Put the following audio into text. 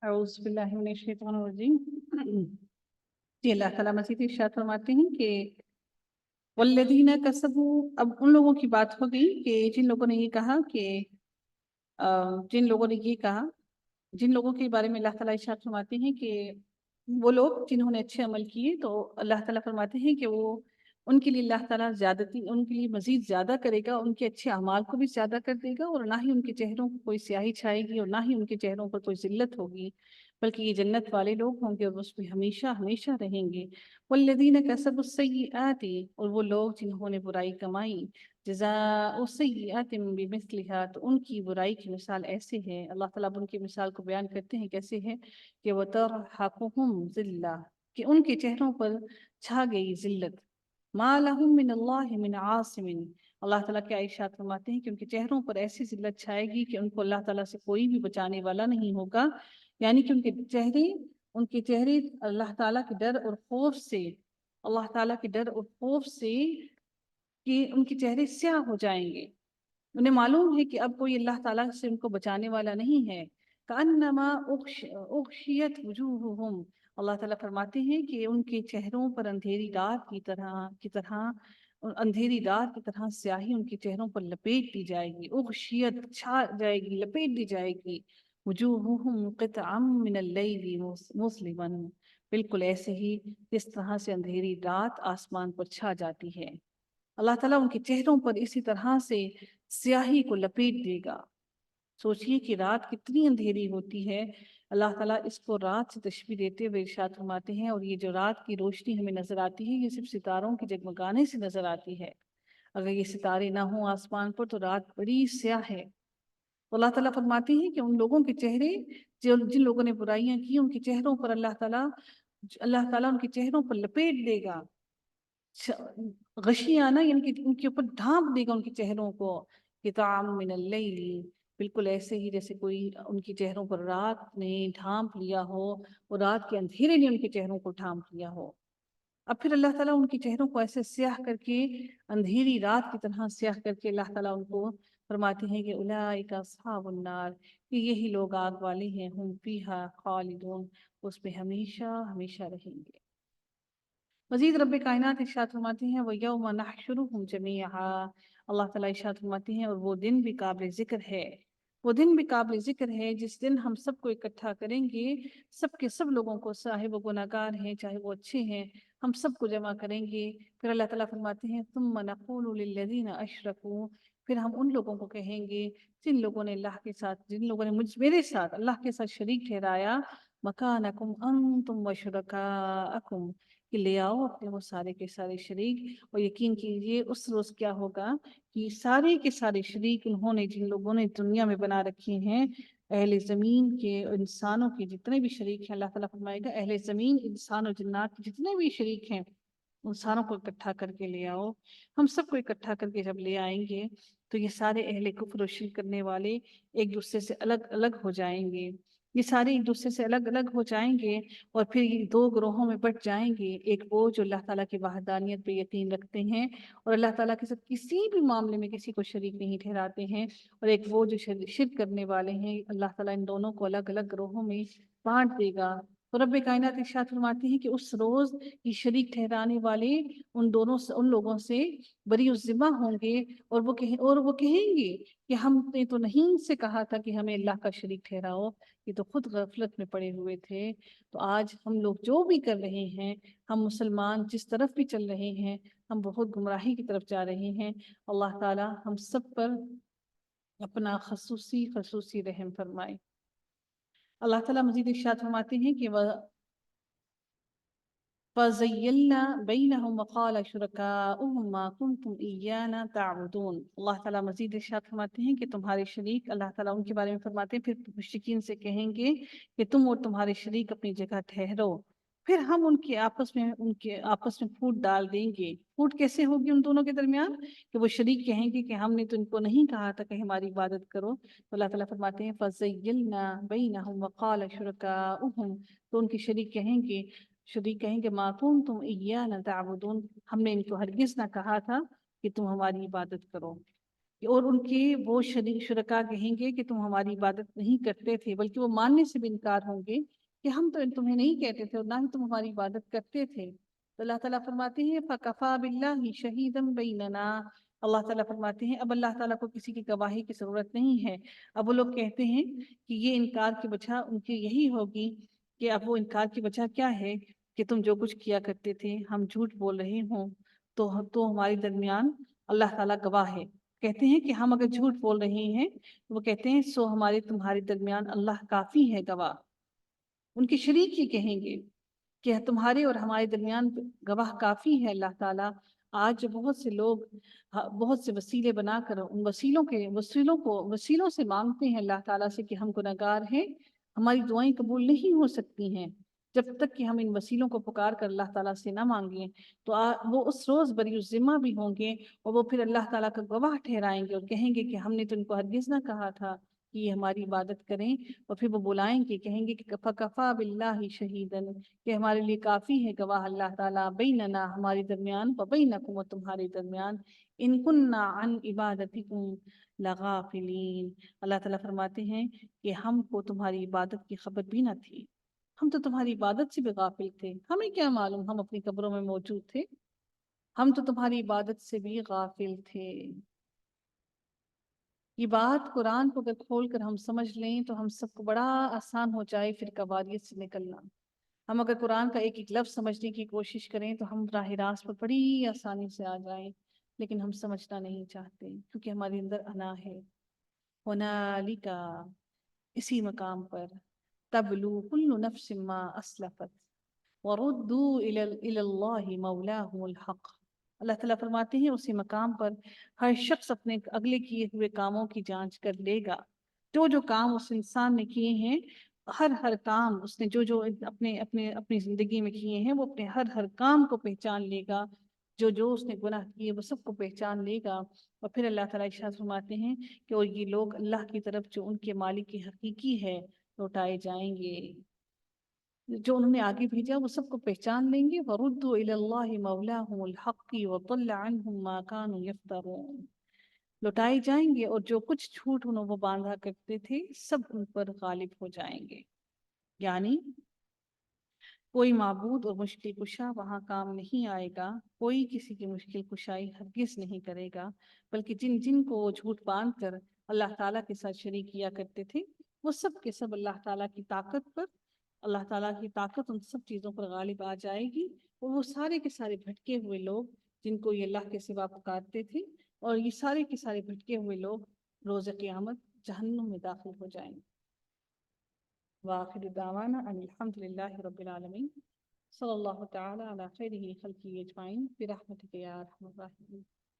औज़ुबिल्लाहिमिनश्शैतानिर्रजीम। जी, अल्लाह ताला मज़ीद इरशाद फरमाते हैं कि वल्लज़ीना कसबू, अब उन लोगों की बात हो गई कि जिन लोगों ने ये कहा कि जिन लोगों ने ये कहा, जिन लोगों के बारे में अल्लाह ताला इरशाद फरमाते हैं कि वो लोग जिन्होंने अच्छे अमल किए, तो अल्लाह ताला फरमाते हैं कि वो उनके लिए अल्लाह ताला ज़्यादती उनके लिए मज़ीद ज़्यादा करेगा, उनके अच्छे अमाल को भी ज़्यादा कर देगा, और ना ही उनके चेहरों पर कोई स्याही छाएगी और ना ही उनके चेहरों पर कोई ज़िल्लत होगी, बल्कि ये जन्नत वाले लोग होंगे और उसमें हमेशा हमेशा रहेंगे। वल्लज़ीना कसबुस्सय्यिआति, और वो लोग जिन्होंने बुराई कमाई, जज़ाउ सय्यिअतिन बिमिस्लिहा, तो उनकी बुराई की मिसाल ऐसे है। अल्लाह ताला अब उनकी मिसाल को बयान करते हैं कैसे है कि वतरहकुहुम ज़िल्ला, कि उनके चेहरों पर छा गई जिल्लत। मा लहुम मिनल्लाहि मिन आसिमिन, अल्लाह ताला क्या इरशाद फरमाते हैं कि उनके चेहरों पर ऐसी जिल्लत छाएगी कि उनको अल्लाह ताला से कोई भी बचाने वाला नहीं होगा। यानी कि उनके चेहरे अल्लाह ताला के डर और खौफ से, अल्लाह ताला के डर और खौफ से कि उनके चेहरे स्याह हो जाएंगे। उन्हें मालूम है कि अब कोई अल्लाह ताला से उनको बचाने वाला नहीं है। कअन्नमा उग़शियत वजूहुहुम, अल्लाह ताला फरमाते हैं कि उनके चेहरों पर अंधेरी रात की तरह स्याही उनके चेहरों पर लपेट दी जाएगी। उग़शियत, छा जाएगी, लपेट दी जाएगी। वजूहुहुम क़ित्अम मिनल लैली मुज़लिमन, बिल्कुल ऐसे ही जिस तरह से अंधेरी रात आसमान पर छा जाती है। अल्लाह ताला उनके चेहरों पर इसी तरह से स्याही को लपेट देगा। सोचिए कि रात कितनी अंधेरी होती है। अल्लाह ताला इसको रात से तशबीह देते हुए इरशाद फरमाते हैं, और ये जो रात की रोशनी हमें नजर आती है, ये सिर्फ सितारों के जगमगाने से नजर आती है। अगर ये सितारे ना हों आसमान पर तो रात बड़ी स्याह है। तो अल्लाह ताला फरमाते हैं कि उन लोगों के चेहरे, जो जिन लोगों ने बुराइयां की, उनके चेहरों पर अल्लाह ताला उनके चेहरों पर लपेट देगा। गशियाँ ना, यानी कि उनके ऊपर ढांप देगा उनके चेहरों को। किताम मिनल लैली, बिल्कुल ऐसे ही जैसे कोई उनके चेहरों पर रात ने ढांप लिया हो, और रात के अंधेरे ने उनके चेहरों को ढांप लिया हो। अब फिर अल्लाह ताला उनके चेहरों को ऐसे स्याह करके, अंधेरी रात की तरह स्याह करके अल्लाह ताला उनको फरमाते हैं कि उलाइका अस्हाबुन नार, कि यही लोग आग वाले हैं, हुम फीहा खालिदून, उसमें हमेशा हमेशा रहेंगे। मज़ीद रब्बे कायनात इरशाद फरमाते हैं व यौम नहशुरुहुम जमीआ, अल्लाह ताला इरशाद फरमाते हैं और वो दिन भी काबिल ज़िक्र है। वो दिन भी काबिल ज़िक्र है जिस दिन हम सबको इकट्ठा करेंगे, सब के सब लोगों को, चाहे वो गुनाहगार हैं चाहे वो अच्छे हैं, हम सबको जमा करेंगे। फिर अल्लाह ताला फरमाते हैं तुम्मा नक़ूलु लिल्लज़ीना अशरकू, फिर हम उन लोगों को कहेंगे जिन लोगों ने जिन लोगों ने मेरे साथ अल्लाह के साथ शरीक ठहराया, मकानकुम अंतुम व शुरकाअकुम, कि ले आओ अपने वो सारे के सारे शरीक। और यकीन कीजिए उस रोज़ क्या होगा कि सारे के सारे शरीक उन्होंने जिन लोगों ने दुनिया में बना रखे हैं, अहले ज़मीन के इंसानों के जितने भी शरीक हैं, अल्लाह ताला फरमाएगा अहले ज़मीन इंसान और जिन्नात के जितने भी शरीक हैं, उन सारों को इकट्ठा करके ले आओ। हम सबको इकट्ठा करके जब ले आएंगे तो ये सारे अहले कुफ्र और शिर्क करने वाले एक दूसरे से अलग अलग हो जाएंगे। ये सारे एक दूसरे से अलग अलग हो जाएंगे और फिर ये दो ग्रोहों में बट जाएंगे। एक वो जो अल्लाह ताला की वहदानियत पे यकीन रखते हैं और अल्लाह ताला के साथ किसी भी मामले में किसी को शरीक नहीं ठहराते हैं, और एक वो जो शिर्क करने वाले हैं। अल्लाह ताला इन दोनों को अलग अलग ग्रोहों में बांट देगा। तो रब्बे कायनात इरशाद फरमाते हैं कि उस रोज़ ये शरीक ठहराने वाले उन लोगों से बरी ज़िम्मा होंगे, और वो कहेंगे कि हमने तो नहीं से कहा था कि हमें अल्लाह का शरीक ठहराओ, ये तो खुद गफलत में पड़े हुए थे। तो आज हम लोग जो भी कर रहे हैं, हम मुसलमान जिस तरफ भी चल रहे हैं, हम बहुत गुमराही की तरफ जा रहे हैं। अल्लाह ताला हम सब पर अपना खसूसी रहम फरमाए। अल्लाह ताला मजीद इरशाद फरमाते हैं कि फ़ज़य्यलना बैनहुम वक़ाल शुरकाउहुम मा कुंतुम इय्याना ताबुदून। अल्लाह ताला मज़ीद इरशाद फरमाते हैं कि तुम्हारे शरीक, अल्लाह ताला उनके बारे में फरमाते हैं, फिर मुश्रिकीन से कहेंगे कि तुम और तुम्हारे शरीक अपनी जगह ठहरो, फिर हम उनके आपस में फूट डाल देंगे। फूट कैसे होगी उन दोनों के दरमियान? कि वो शरीक कहेंगे कि हमने तो इनको नहीं कहा था कि हमारी इबादत करो। तो अल्लाह ताला फरमाते हैं फ़ज़य्यलना बैनहुम वक़ाल शुरकाउहुम, तो उनके शरीक कहेंगे माकुम तुम इय्याना ताबुदून, हमने इनको हरगिज ना कहा था कि तुम हमारी इबादत करो। اور ان کے وہ شریک شرکا کہیں گے کہ تم ہماری عبادت نہیں کرتے تھے، بلکہ وہ ماننے سے بھی انکار ہوں گے کہ ہم تو تمہیں نہیں کہتے تھے اور نہ ہی تم ہماری عبادت کرتے تھے۔ تو اللہ تعالیٰ فرماتے ہیں فَكَفَى بِاللَّهِ شَهِيدًا بَيْنَنَا، اللہ تعالیٰ فرماتے ہیں اب اللہ تعالیٰ کو کسی کی گواہی کی ضرورت نہیں ہے۔ اب وہ لوگ کہتے ہیں کہ یہ انکار کی وجہ ان کی یہی ہوگی کہ اب وہ انکار کی وجہ کیا ہے کہ تم جو کچھ کیا کرتے تھے ہم جھوٹ بول رہے ہوں تو ہمارے درمیان اللہ تعالیٰ گواہ ہے۔ کہتے ہیں کہ ہم اگر جھوٹ بول رہے ہیں وہ کہتے ہیں سو ہمارے تمہارے درمیان اللہ کافی ہے گواہ۔ ان کے شریک ہی کہیں گے کہ تمہارے اور ہمارے درمیان گواہ کافی ہے اللہ تعالیٰ۔ آج بہت سے لوگ بہت سے وسیلے بنا کر ان وسیلوں سے مانگتے ہیں اللہ تعالیٰ سے کہ ہم گناہگار ہیں، ہماری دعائیں قبول نہیں ہو سکتی ہیں جب تک کہ ہم ان وسیلوں کو پکار کر اللہ تعالیٰ سے نہ مانگیں۔ تو وہ اس روز بری الذمہ بھی ہوں گے اور وہ پھر اللہ تعالیٰ کا گواہ ٹھہرائیں گے اور کہیں گے کہ ہم نے تو ان کو ہرگز نہ کہا تھا کہ یہ ہماری عبادت کریں، اور پھر وہ بلائیں گے کہیں گے کہ فَكَفَى بِاللَّهِ شَهِيدًا، کہ ہمارے لیے کافی ہے گواہ اللہ تعالیٰ، بیننا ہمارے درمیان، وبینکم و تمہارے درمیان، ان کننا عن عبادتکم لغافلین، اللہ تعالیٰ فرماتے ہیں کہ ہم کو تمہاری عبادت کی خبر بھی نہ تھی، ہم تو تمہاری عبادت سے بھی غافل تھے، ہمیں کیا معلوم ہم اپنی قبروں میں موجود تھے، ہم تو تمہاری عبادت سے بھی غافل تھے۔ یہ بات قرآن کو اگر کھول کر ہم سمجھ لیں تو ہم سب کو بڑا آسان ہو جائے پھر قواریت سے نکلنا۔ ہم اگر قرآن کا ایک ایک لفظ سمجھنے کی کوشش کریں تو ہم راہ راست پر بڑی آسانی سے آ جائیں، لیکن ہم سمجھنا نہیں چاہتے کیونکہ ہمارے اندر انا ہے۔ ہنالک، اسی مقام پر، تبلو کل نفس ما اسلفت وردوا الی اللہ مولاہم الحق، اللہ تعالیٰ فرماتے ہیں اسی مقام پر ہر شخص اپنے اگلے کیے ہوئے کاموں کی جانچ کر لے گا، جو کام اس انسان نے کیے ہیں، ہر کام اس نے جو اپنی زندگی میں کیے ہیں وہ اپنے ہر کام کو پہچان لے گا، جو اس نے گناہ کیے وہ سب کو پہچان لے گا، اور پھر اللہ تعالیٰ ارشاد فرماتے ہیں کہ اور یہ لوگ اللہ کی طرف جو ان کے مالک کی حقیقی ہے لوٹائے جائیں گے، جو انہوں نے آگے بھیجا وہ سب کو پہچان لیں گے۔ وَرُدُّوا إِلَى اللَّهِ مَوْلَاهُمُ الْحَقِّ وَضَلَّ عَنْهُمْ مَا كَانُوا يَفْتَرُونَ، لوٹائے جائیں گے اور جو کچھ جھوٹ انہوں وہ باندھا کرتے تھے سب ان پر غالب ہو جائیں گے، یعنی کوئی معبود اور مشکل کشا وہاں کام نہیں آئے گا، کوئی کسی کی مشکل کشائی ہرگز نہیں کرے گا، بلکہ جن کو وہ جھوٹ باندھ کر اللہ تعالیٰ کے ساتھ شریک کیا کرتے تھے وہ سب کے سب اللہ تعالیٰ کی طاقت پر، اللہ تعالیٰ کی طاقت ان سب چیزوں پر غالب آ جائے گی، اور وہ سارے کے سارے بھٹکے ہوئے لوگ جن کو یہ اللہ کے سوا پکارتے تھے، اور یہ سارے کے سارے بھٹکے ہوئے لوگ روز قیامت جہنم میں داخل ہو جائیں گے۔ وآخر دعوانا ان الحمد للہ رب العالمین، صلی اللہ تعالی علی خیرہ خلقہ اجمعین برحمتک یا ارحم الراحمین۔